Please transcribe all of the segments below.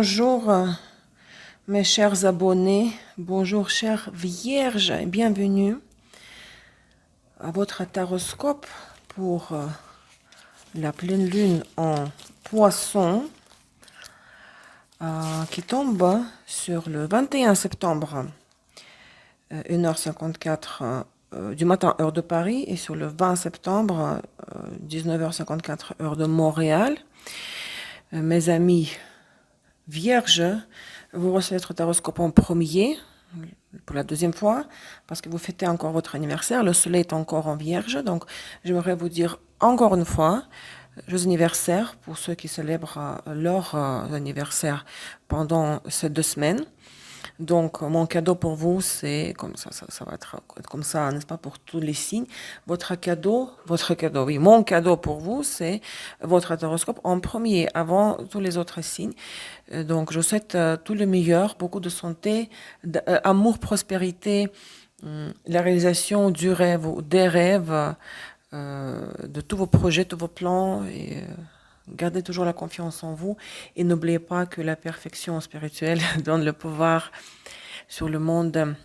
Bonjour mes chers abonnés, bonjour chères vierges et bienvenue à votre taroscope pour la pleine lune en poisson qui tombe sur le 21 septembre 1h54 du matin heure de Paris et sur le 20 septembre 19h54 heure de Montréal. Mes amis vierges, vous recevez votre taroscope en premier, pour la deuxième fois, parce que vous fêtez encore votre anniversaire. Le soleil est encore en vierge, donc j'aimerais vous dire encore une fois, joyeux anniversaire pour ceux qui célèbrent leur anniversaire pendant ces 2 semaines. Donc, mon cadeau pour vous, c'est comme ça va être comme ça, n'est-ce pas, pour tous les signes. Votre cadeau, oui, mon cadeau pour vous, c'est votre horoscope en premier, avant tous les autres signes. Donc, je vous souhaite tout le meilleur, beaucoup de santé, amour, prospérité, la réalisation du rêve ou des rêves, de tous vos projets, tous vos plans, et gardez toujours la confiance en vous et n'oubliez pas que la perfection spirituelle donne le pouvoir sur le monde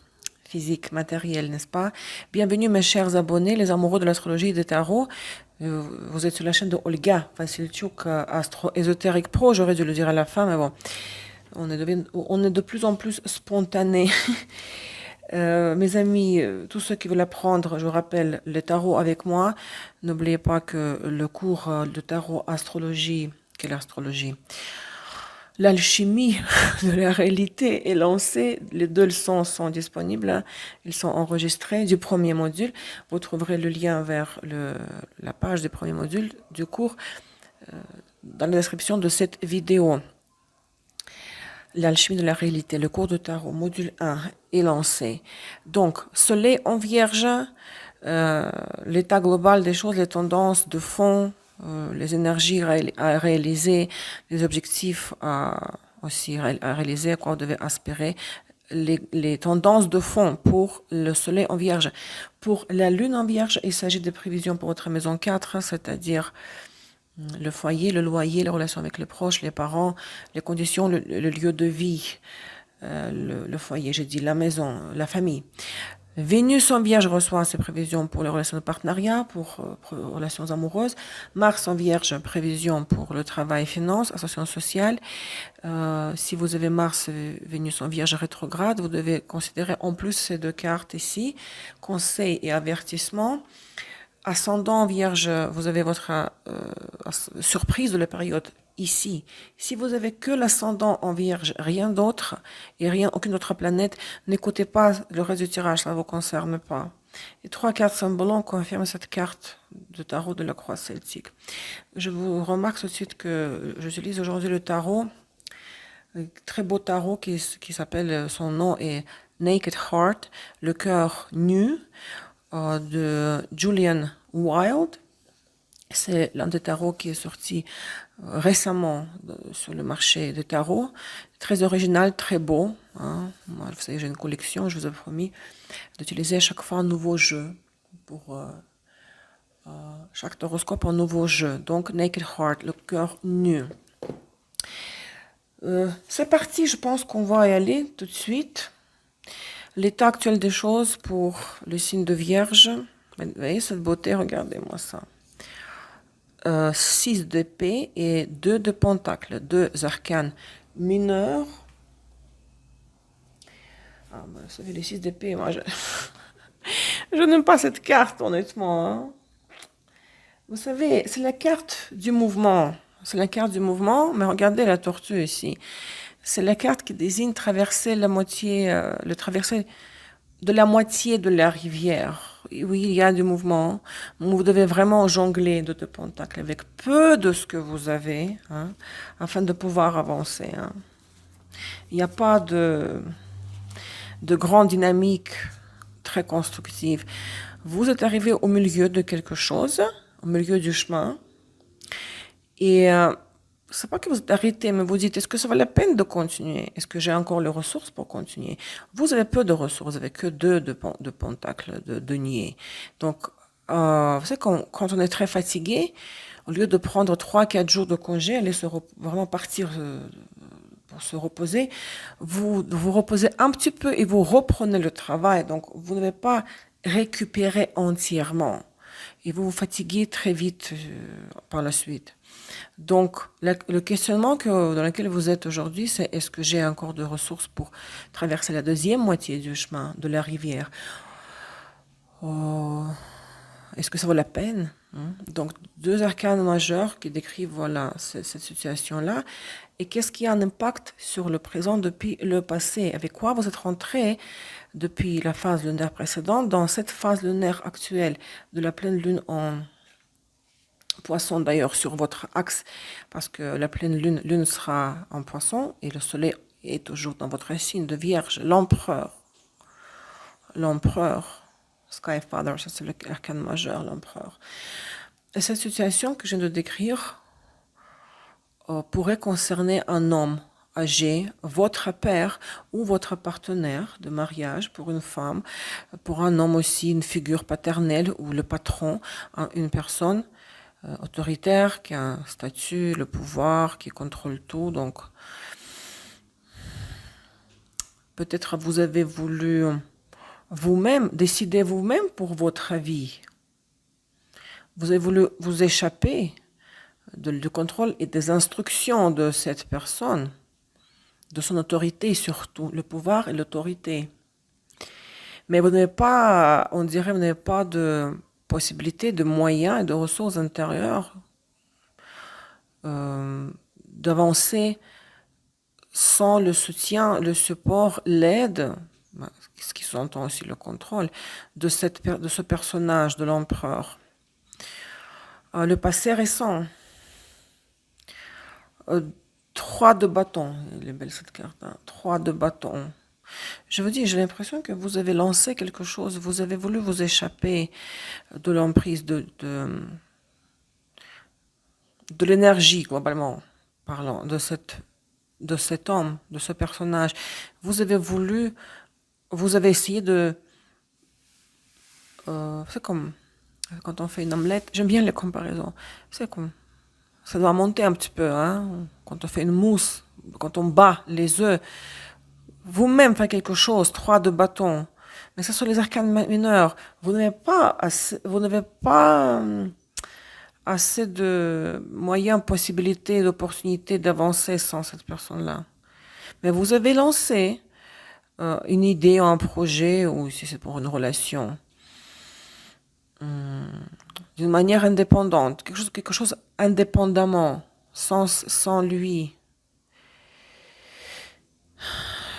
physique, matériel, n'est-ce pas? Bienvenue mes chers abonnés, les amoureux de l'astrologie et des tarots. Vous êtes sur la chaîne de Olga Vasilchuk, Astro Ésotérique Pro, j'aurais dû le dire à la fin, mais bon, on est de plus en plus spontané. Mes amis, tous ceux qui veulent apprendre, je vous rappelle, le tarot avec moi, n'oubliez pas que le cours de tarot astrologie, quelle astrologie? L'alchimie de la réalité est lancée. Les 2 leçons sont disponibles. Ils sont enregistrés du premier module. Vous trouverez le lien vers la page du premier module du cours dans la description de cette vidéo. L'alchimie de la réalité, le cours de tarot, module 1 est lancé. Donc, soleil en vierge, l'état global des choses, les tendances de fond, les énergies à réaliser, les objectifs aussi à réaliser, à quoi vous devez aspirer, les tendances de fond pour le soleil en vierge. Pour la lune en vierge, il s'agit de prévisions pour votre maison 4, c'est-à-dire le foyer, le loyer, les relations avec les proches, les parents, les conditions, le lieu de vie, le foyer, j'ai dit la maison, la famille. Vénus en vierge reçoit ses prévisions pour les relations de partenariat, pour relations amoureuses. Mars en vierge, prévision pour le travail, finance, association sociale. Si vous avez Mars, Vénus en vierge rétrograde, vous devez considérer en plus ces 2 cartes ici, conseil et avertissement. Ascendant vierge, vous avez votre surprise de la période ici. Si vous avez que l'ascendant en vierge, rien d'autre, et aucune autre planète, n'écoutez pas le reste du tirage, ça ne vous concerne pas. Les 3 cartes symboles confirment cette carte de tarot de la croix celtique. Je vous remarque tout de suite que j'utilise aujourd'hui le tarot, un très beau tarot qui s'appelle, son nom est Naked Heart, le cœur nu, de Julian Wild. C'est l'un des tarots qui est sorti récemment sur le marché des tarots. Très original, très beau. Hein. Moi, vous savez, j'ai une collection, je vous ai promis d'utiliser à chaque fois un nouveau jeu. Pour chaque horoscope, un nouveau jeu. Donc, Naked Heart, le cœur nu. C'est parti, je pense qu'on va y aller tout de suite. L'état actuel des choses pour le signe de Vierge. Vous voyez cette beauté, regardez-moi ça. 6 d'épée et 2 de pentacle, 2 arcanes mineurs. Vous savez, les 6 d'épée, moi, je n'aime pas cette carte, honnêtement. Hein. Vous savez, c'est la carte du mouvement. C'est la carte du mouvement, mais regardez la tortue ici. C'est la carte qui désigne traverser la moitié, le traverser de la moitié de la rivière. Oui, il y a du mouvement. Vous devez vraiment jongler de 2 pentacles avec peu de ce que vous avez, hein, afin de pouvoir avancer. Hein. Il n'y a pas de grande dynamique très constructive. Vous êtes arrivé au milieu de quelque chose, au milieu du chemin, et c'est pas que vous êtes arrêté, mais vous dites, est-ce que ça vaut la peine de continuer? Est-ce que j'ai encore les ressources pour continuer? Vous avez peu de ressources, vous avez que 2 de pentacles, de deniers. Donc, vous savez, quand on est très fatigué, au lieu de prendre 3-4 jours de congé, aller vraiment partir pour se reposer, vous reposez un petit peu et vous reprenez le travail. Donc, vous n'avez pas récupéré entièrement et vous vous fatiguez très vite par la suite. Donc, le questionnement dans lequel vous êtes aujourd'hui, c'est est-ce que j'ai encore de ressources pour traverser la deuxième moitié du chemin de la rivière? Oh, est-ce que ça vaut la peine? Donc, deux arcanes majeurs qui décrivent voilà, cette situation-là. Et qu'est-ce qui a un impact sur le présent depuis le passé? Avec quoi vous êtes rentré depuis la phase lunaire précédente dans cette phase lunaire actuelle de la pleine lune en Poisson d'ailleurs sur votre axe, parce que la pleine lune sera en Poisson et le soleil est toujours dans votre signe de Vierge, l'empereur, Sky Father, ça c'est l'arcane majeur, l'empereur. Et cette situation que je viens de décrire pourrait concerner un homme âgé, votre père ou votre partenaire de mariage pour une femme, pour un homme aussi une figure paternelle ou le patron, une personne autoritaire qui a un statut, le pouvoir, qui contrôle tout. Donc, peut-être vous avez voulu vous-même décider vous-même pour votre vie. Vous avez voulu vous échapper du contrôle et des instructions de cette personne, de son autorité surtout, le pouvoir et l'autorité. Mais vous n'avez pas, on dirait, vous n'avez pas de possibilité, de moyens et de ressources intérieures d'avancer sans le soutien, le support, l'aide, ce qui s'entend aussi le contrôle, de ce personnage, de l'empereur. Le passé récent. 3 de bâton. Elle est belle cette carte. 3 de bâton. Je vous dis, j'ai l'impression que vous avez lancé quelque chose, vous avez voulu vous échapper de l'emprise, de l'énergie, globalement parlant, de cet homme, de ce personnage. Vous avez essayé de... c'est comme quand on fait une omelette, j'aime bien les comparaisons. C'est comme... Ça doit monter un petit peu, hein, quand on fait une mousse, quand on bat les œufs. Vous-même faites quelque chose, 3 de bâton. Mais ce sont les arcanes mineurs. Vous n'avez pas assez de moyens, possibilités, d'opportunités d'avancer sans cette personne-là. Mais vous avez lancé une idée, un projet, ou si c'est pour une relation, d'une manière indépendante, quelque chose indépendamment, sans lui.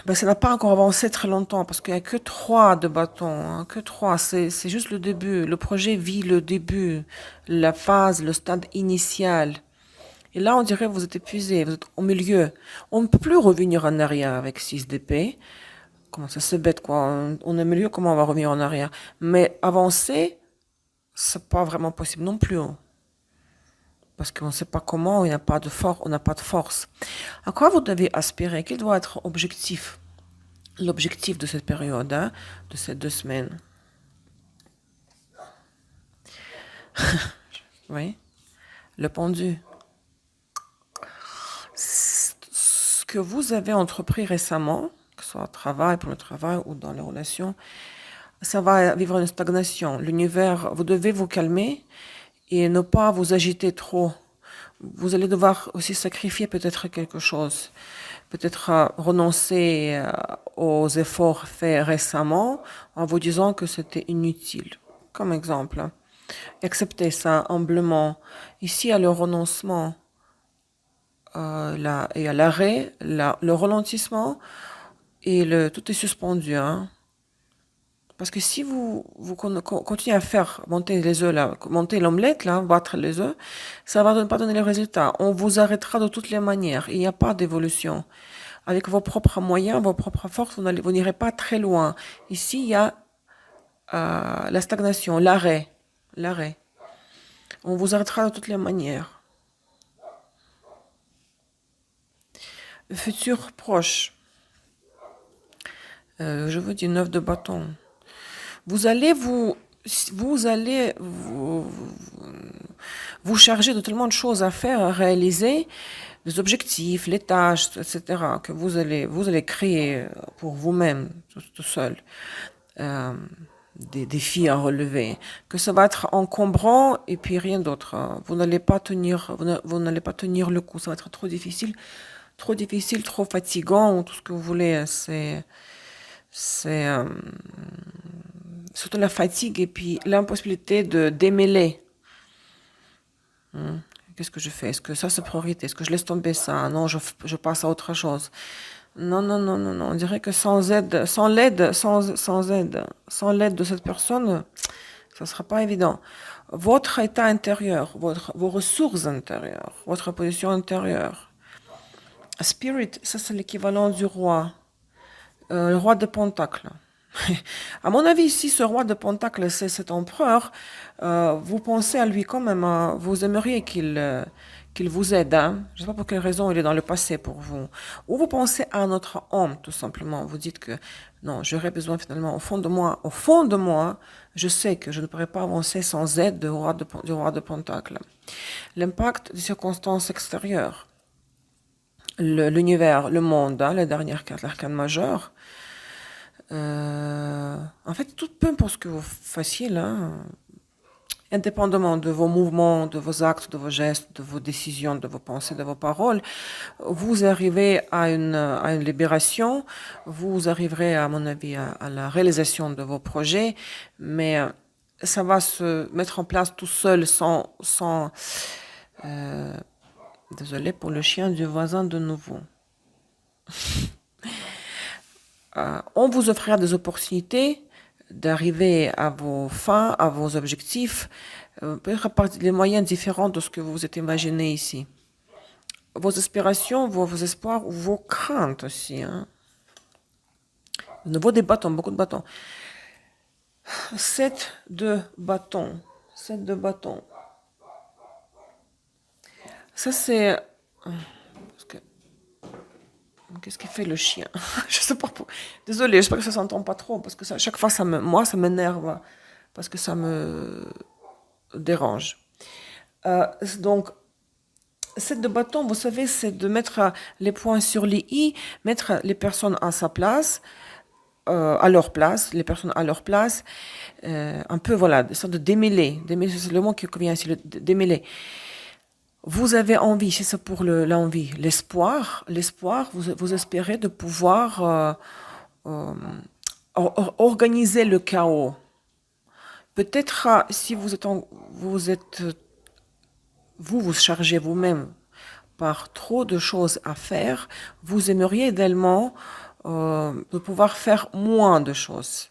Ben, ça n'a pas encore avancé très longtemps parce qu'il n'y a que 3 de bâtons, hein, que 3. C'est juste le début. Le projet vit le début, la phase, le stade initial. Et là, on dirait que vous êtes épuisé, vous êtes au milieu. On ne peut plus revenir en arrière avec 6 d'épée. Comment ça, c'est bête, quoi. On est au milieu, comment on va revenir en arrière? Mais avancer, c'est pas vraiment possible non plus. Parce qu'on ne sait pas comment, on n'a pas de force. À quoi vous devez aspirer? Quel doit être l'objectif de cette période, hein, de ces 2 semaines? Oui, le pendu. Ce que vous avez entrepris récemment, que ce soit pour le travail ou dans les relations, ça va vivre une stagnation. L'univers, vous devez vous calmer et ne pas vous agiter trop. Vous allez devoir aussi sacrifier peut-être quelque chose. Peut-être renoncer aux efforts faits récemment en vous disant que c'était inutile. Comme exemple. Acceptez ça humblement. Ici, il y a le renoncement, il y a l'arrêt, le ralentissement et tout est suspendu. Hein. Parce que si vous continuez à faire monter les œufs, là, monter l'omelette, là, battre les œufs, ça va pas donner le résultat. On vous arrêtera de toutes les manières. Il n'y a pas d'évolution. Avec vos propres moyens, vos propres forces, vous n'irez pas très loin. Ici, il y a la stagnation, l'arrêt. On vous arrêtera de toutes les manières. Le futur proche. Je vous dis 9 de bâton. Vous allez vous charger de tellement de choses à faire, à réaliser, les objectifs, les tâches, etc., que vous allez créer pour vous-même, tout seul, euh, des défis à relever, que ça va être encombrant et puis rien d'autre, hein. Vous n'allez pas tenir, vous n'allez pas tenir le coup. Ça va être trop difficile, trop fatigant, ou tout ce que vous voulez. C'est surtout la fatigue et puis l'impossibilité de démêler. Qu'est-ce que je fais? Est-ce que ça c'est priorité? Est-ce que je laisse tomber ça? Non, je passe à autre chose. Non, non, non, non, non. On dirait que sans l'aide de cette personne, ça sera pas évident. Votre état intérieur, vos ressources intérieures, votre position intérieure. Spirit, ça c'est l'équivalent du roi. Le roi de Pentacle. À mon avis, si ce roi de Pentacle, c'est cet empereur, vous pensez à lui quand même, hein. Vous aimeriez qu'il vous aide, hein. Je ne sais pas pour quelle raison il est dans le passé pour vous. Ou vous pensez à notre homme, tout simplement. Vous dites que non, j'aurais besoin finalement, au fond de moi, je sais que je ne pourrais pas avancer sans aide du roi de Pentacle. L'impact des circonstances extérieures, l'univers, le monde, hein, les dernières cartes, l'arcane majeur. En fait, tout peu pour ce que vous fassiez là, indépendamment de vos mouvements, de vos actes, de vos gestes, de vos décisions, de vos pensées, de vos paroles, vous arrivez à une libération, vous arriverez, à mon avis, à la réalisation de vos projets, mais ça va se mettre en place tout seul euh, désolé pour le chien du voisin de nouveau. On vous offrira des opportunités d'arriver à vos fins, à vos objectifs, peut-être par des moyens différents de ce que vous vous êtes imaginé ici. Vos aspirations, vos espoirs ou vos craintes aussi, hein. De nouveau des bâtons, beaucoup de bâtons. 7 de bâtons. 7 de bâtons. Ça c'est... Qu'est-ce qu'il fait le chien? Je sais pas. Désolée, j'espère que ça s'entend pas trop parce que ça, chaque fois moi ça m'énerve parce que ça me dérange. Donc, cette de bâton, vous savez, c'est de mettre les points sur les i, mettre les personnes à sa place, à leur place, les personnes à leur place, un peu voilà, une sorte de démêler. Démêler, c'est le mot qui convient ici, le démêler. Vous avez envie, c'est ça pour l'envie, l'espoir, vous espérez de pouvoir organiser le chaos. Peut-être si vous chargez vous-même par trop de choses à faire, vous aimeriez également de pouvoir faire moins de choses.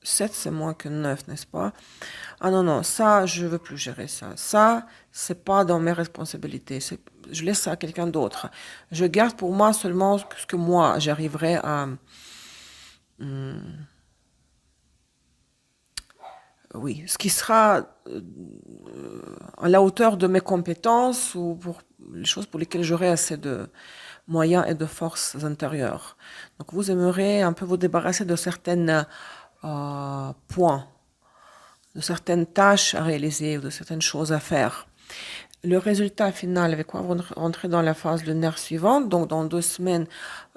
7, c'est moins que 9, n'est-ce pas? Ah non, non, ça, je veux plus gérer ça. Ça, c'est pas dans mes responsabilités. Je laisse ça à quelqu'un d'autre. Je garde pour moi seulement ce que moi, j'arriverai à... oui, ce qui sera à la hauteur de mes compétences ou pour les choses pour lesquelles j'aurai assez de moyens et de forces intérieures. Donc vous aimeriez un peu vous débarrasser de certains points, de certaines tâches à réaliser ou de certaines choses à faire. Le résultat final, avec quoi vous rentrez dans la phase lunaire suivante, donc dans 2 semaines,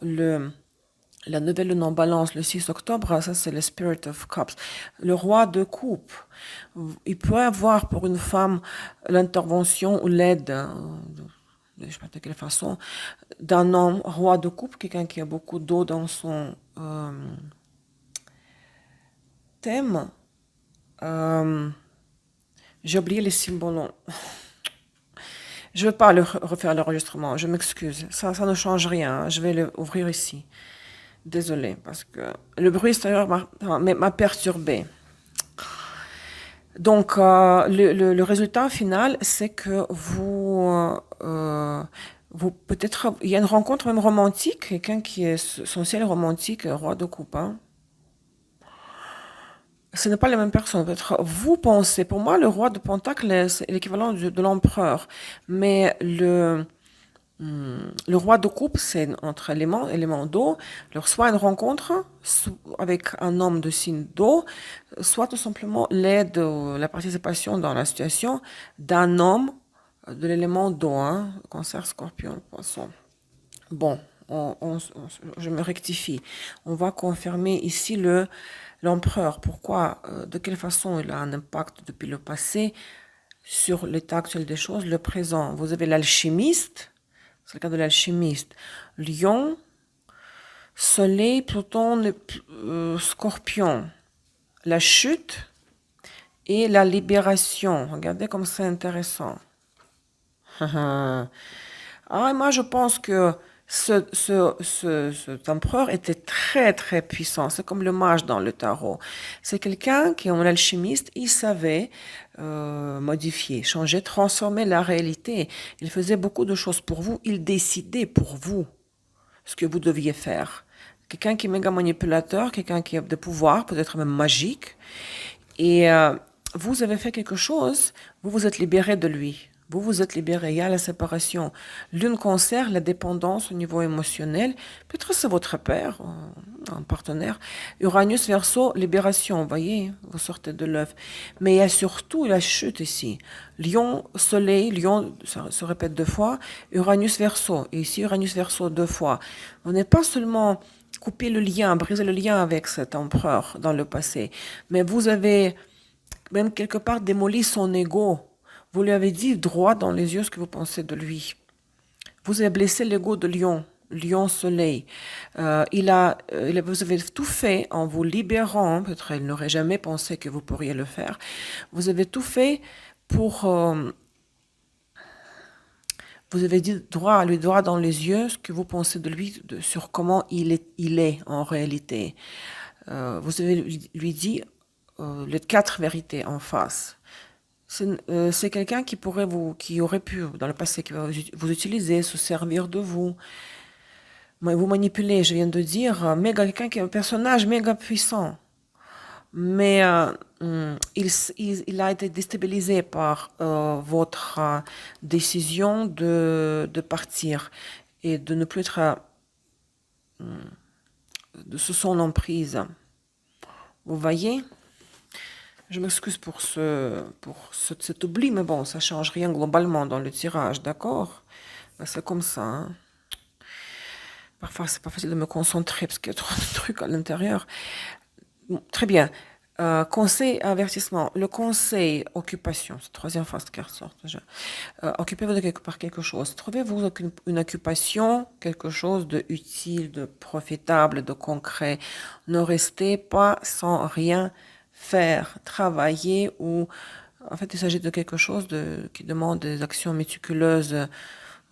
la nouvelle lune en balance, le 6 octobre, ça c'est le Spirit of Cups. Le roi de coupe. Il peut avoir pour une femme l'intervention ou l'aide, je ne sais pas de quelle façon, d'un homme roi de coupe, quelqu'un qui a beaucoup d'eau dans son thème. J'ai oublié les symboles. Je ne vais pas refaire l'enregistrement, je m'excuse. Ça ne change rien. Je vais l'ouvrir ici. Désolée, parce que le bruit extérieur m'a perturbé. Donc, le résultat final, c'est que vous peut-être, il y a une rencontre même romantique, quelqu'un qui est son ciel romantique, roi de coupe, hein. Ce n'est pas les mêmes personnes. Peut-être vous pensez, pour moi, le roi de Pentacle, c'est l'équivalent de l'empereur. Mais le roi de coupe, c'est entre éléments d'eau. Alors, soit une rencontre avec un homme de signe d'eau, soit tout simplement l'aide, la participation dans la situation d'un homme de l'élément d'eau, hein, Cancer, Scorpion, Poisson. Bon, je me rectifie. On va confirmer ici l'empereur. Pourquoi, de quelle façon il a un impact depuis le passé sur l'état actuel des choses, le présent. Vous avez l'alchimiste, c'est le cas de l'alchimiste. Lion, Soleil, Pluton, Scorpion. La chute et la libération. Regardez comme c'est intéressant. Moi, je pense que cet empereur était très, très puissant. C'est comme le mage dans le tarot. C'est quelqu'un qui, en alchimiste, il savait modifier, changer, transformer la réalité. Il faisait beaucoup de choses pour vous. Il décidait pour vous ce que vous deviez faire. Quelqu'un qui est méga manipulateur, quelqu'un qui a des pouvoirs, peut-être même magique. Et vous avez fait quelque chose, vous vous êtes libéré de lui. Vous vous êtes libéré, il y a la séparation. L'une concerne la dépendance au niveau émotionnel. Peut-être c'est votre père, un partenaire. Uranus Verseau, libération, vous voyez, vous sortez de l'œuf. Mais il y a surtout la chute ici. Lion, Soleil, Lion, ça se répète 2 fois. Uranus Verseau, et ici Uranus Verseau 2 fois. On n'est pas seulement couper le lien, briser le lien avec cet empereur dans le passé, mais vous avez même quelque part démoli son ego. Vous lui avez dit droit dans les yeux ce que vous pensez de lui. Vous avez blessé l'ego de Lion, Lion Soleil. Vous avez tout fait en vous libérant. Peut-être il n'aurait jamais pensé que vous pourriez le faire. Vous avez tout fait pour. Vous avez dit lui droit dans les yeux ce que vous pensez de lui, sur comment il est en réalité. Vous avez lui dit les 4 vérités en face. C'est quelqu'un qui aurait pu, dans le passé, qui va vous utiliser, se servir de vous, vous manipuler, je viens de dire, quelqu'un qui est un personnage méga puissant. Mais il a été déstabilisé par votre décision de partir et de ne plus être sous son emprise. Vous voyez? Je m'excuse pour cet oubli, mais bon, ça change rien globalement dans le tirage, d'accord? C'est comme ça, hein. Parfois, c'est pas facile de me concentrer parce qu'il y a trop de trucs à l'intérieur. Très bien. Conseil, avertissement. Le conseil, occupation. C'est la 3e fois cette carte sort déjà. Occupez-vous par quelque chose. Trouvez-vous une occupation, quelque chose de utile, de profitable, de concret. Ne restez pas sans rien faire, travailler ou... En fait, il s'agit de quelque chose qui demande des actions méticuleuses,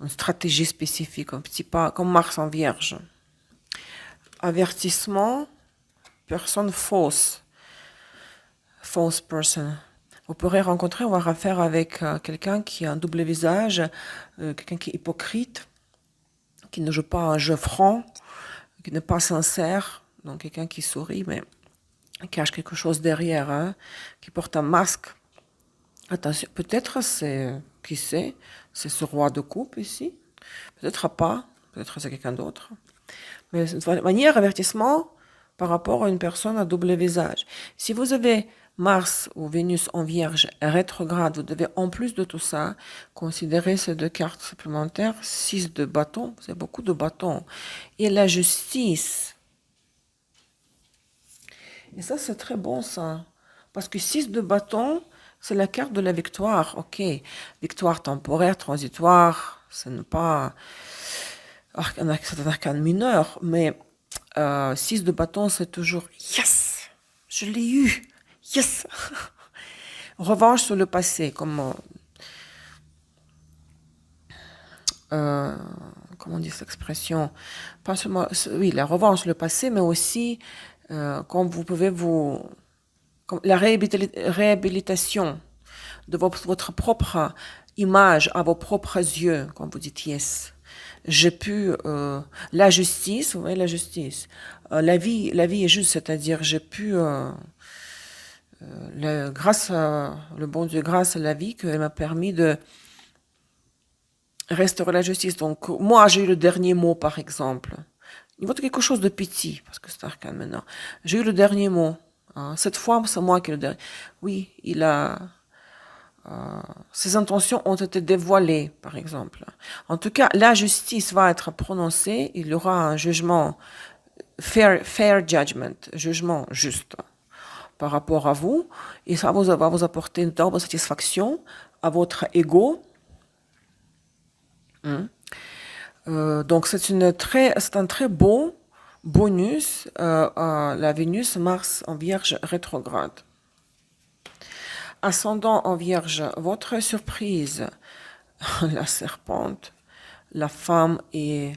une stratégie spécifique, un petit pas, comme Mars en Vierge. Avertissement, personne fausse. False person. Vous pourrez rencontrer, avoir affaire avec quelqu'un qui a un double visage, quelqu'un qui est hypocrite, qui ne joue pas un jeu franc, qui n'est pas sincère, donc quelqu'un qui sourit, mais cache quelque chose derrière, hein, qui porte un masque. Attention, peut-être qui sait, c'est ce roi de coupe ici, peut-être pas, peut-être c'est quelqu'un d'autre. Mais de toute manière, avertissement par rapport à une personne à double visage. Si vous avez Mars ou Vénus en Vierge rétrograde, vous devez en plus de tout ça considérer ces 2 cartes supplémentaires, 6 de bâtons, c'est beaucoup de bâtons, et la justice. Et ça, c'est très bon, ça. Parce que 6 de bâton, c'est la carte de la victoire. Ok, victoire temporaire, transitoire, ce n'est pas... C'est un arcane mineur, mais 6 de bâton, c'est toujours « Yes! Je l'ai eu! Yes! » Revanche sur le passé, comme... comment on dit cette expression? Pas seulement... Oui, la revanche sur le passé, mais aussi... comme vous pouvez la réhabilitation de votre propre image à vos propres yeux, quand vous dites yes. J'ai pu la justice, vous voyez la justice. La vie est juste, c'est-à-dire j'ai pu grâce à le bon Dieu, grâce à la vie, qu'elle m'a permis de restaurer la justice. Donc moi j'ai eu le dernier mot, par exemple. Il faut quelque chose de petit, parce que c'est arcane maintenant. J'ai eu le dernier mot. Hein. Cette fois, c'est moi qui ai le dernier. Oui, il a ses intentions ont été dévoilées, par exemple. En tout cas, la justice va être prononcée, il y aura un jugement, fair judgment, jugement juste par rapport à vous, et ça va vous apporter une énorme satisfaction à votre ego. Donc c'est un très beau bonus à la Vénus-Mars en Vierge rétrograde. Ascendant en Vierge, votre surprise, la serpente, la femme et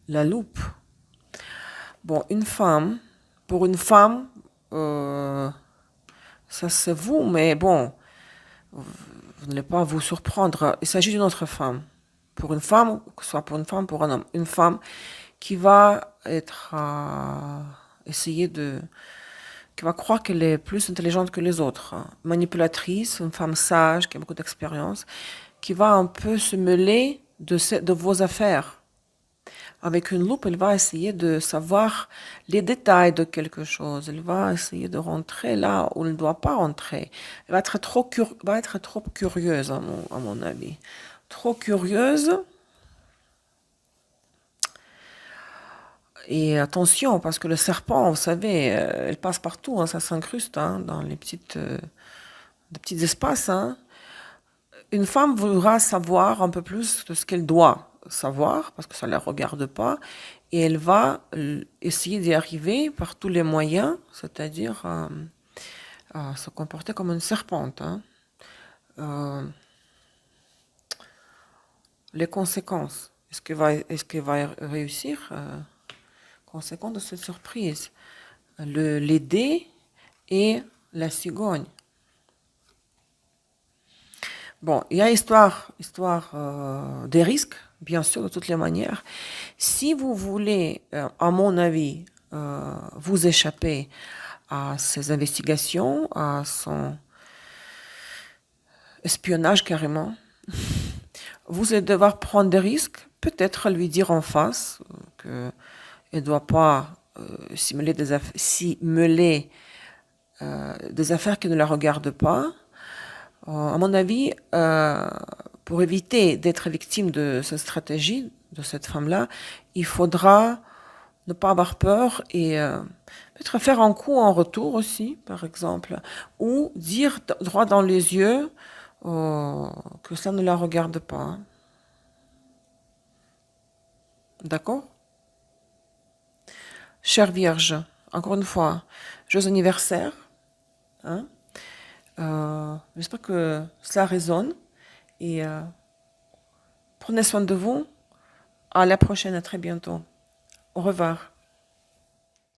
la loupe. Bon, pour une femme, ça c'est vous, mais bon, vous n'allez pas vous surprendre. Il s'agit d'une autre femme. Pour une femme, que ce soit pour une femme, pour un homme. Une femme qui va être qui va croire qu'elle est plus intelligente que les autres. Manipulatrice, une femme sage, qui a beaucoup d'expérience, qui va un peu se mêler de vos affaires. Avec une loupe, elle va essayer de savoir les détails de quelque chose. Elle va essayer de rentrer là où elle ne doit pas rentrer. Elle va être trop curieuse, à mon avis. Trop curieuse. Et attention, parce que le serpent, vous savez, elle passe partout, hein, ça s'incruste dans les petits espaces. Une femme voudra savoir un peu plus de ce qu'elle doit savoir, parce que ça ne la regarde pas, et elle va essayer d'y arriver par tous les moyens, c'est-à-dire se comporter comme une serpente. Les conséquences, est-ce qu'elle va réussir? Conséquence de cette surprise, les dés et la cigogne. Bon, il y a histoire des risques, bien sûr, de toutes les manières. Si vous voulez, à mon avis, vous échapper à ces investigations, à son espionnage carrément, vous allez devoir prendre des risques, peut-être lui dire en face qu'elle ne doit pas s'y mêler des affaires qui ne la regardent pas. À mon avis, pour éviter d'être victime de cette stratégie, de cette femme-là, il faudra ne pas avoir peur et peut-être faire un coup en retour aussi, par exemple, ou dire droit dans les yeux que ça ne la regarde pas. D'accord? Chère Vierge, encore une fois, joyeux anniversaire. Hein? J'espère que cela résonne et prenez soin de vous. À la prochaine, à très bientôt. Au revoir.